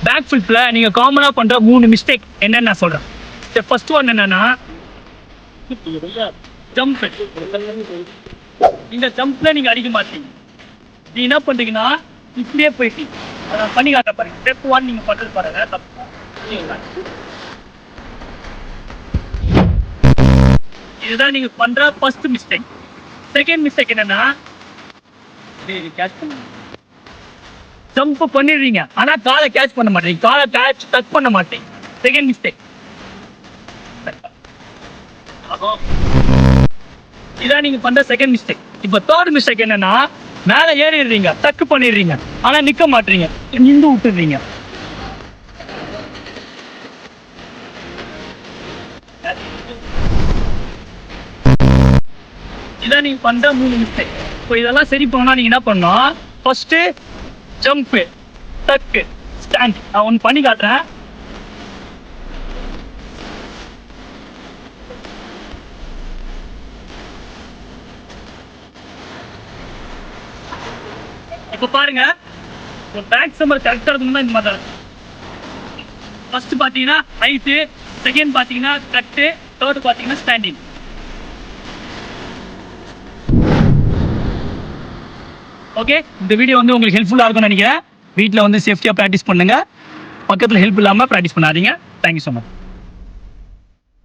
Back ஃபிளிப்ல நீங்க காமனா பண்ற 3 மிஸ்டேக் என்னன்னு நான் சொல்றேன். ஃபர்ஸ்ட் ஒன் என்னன்னா ஜம்ப். இந்த ஜம்ப்ல நீங்க அடிக்க மாட்டீங்க. நீ என்ன பண்றீங்கன்னா இப்படியே போயிட்டு பண்ணி காட்ட பாருங்க. ஸ்டெப் 1 நீங்க பண்றது பாருங்க. இதுதான் நீங்க பண்ற ஃபர்ஸ்ட் மிஸ்டேக். செகண்ட் மிஸ்டேக் என்னன்னா ஜம்ப் பண்ணிடுறீங்க ஆனா காலை கேட்ச் பண்ண மாட்டீங்க. காலை டச் பண்ண மாட்டீங்க. Second mistake. இதான் நீங்க பண்ற செகண்ட் மிஸ்டேக். இப்ப தேர்ட் மிஸ்டேக் என்னன்னா மேல ஏறிடுறீங்க, டக்கு பண்ணிடுறீங்க ஆனா நிக்க மாட்டீங்க, நின்று விட்டுறீங்க. இதான் நீங்க பண்ற 3 மிஸ்டேக். இப்போ இதெல்லாம் சரி பண்ணா நீங்க என்ன பண்ணணும்? ஃபர்ஸ்ட் ஜம்ப், டக்கு, ஸ்டாண்ட். நான் ஒன்று பண்ணி காட்டுறேன். இப்போ பாருங்க, ஒரு பேக் சம்பர் கரெக்டாக இருக்கணும்னா இந்த மாதிரி தான். ஃபர்ஸ்ட் பார்த்தீங்கன்னா ஹைட்டு, செகண்ட் பார்த்தீங்கன்னா கட்டு, தேர்ட் பார்த்தீங்கன்னா ஸ்டாண்டிங். ஓகே, இந்த வீடியோ வந்து உங்களுக்கு ஹெல்ப்ஃபுல்லாக இருக்கும்னு நினைக்கிறேன். வீட்டில் வந்து சேஃப்டியாக ப்ராக்டிஸ் பண்ணுங்க. பக்கத்தில் ஹெல்ப் இல்லாமல் ப்ராக்டிஸ் பண்ணாதீங்க. Thank you so much.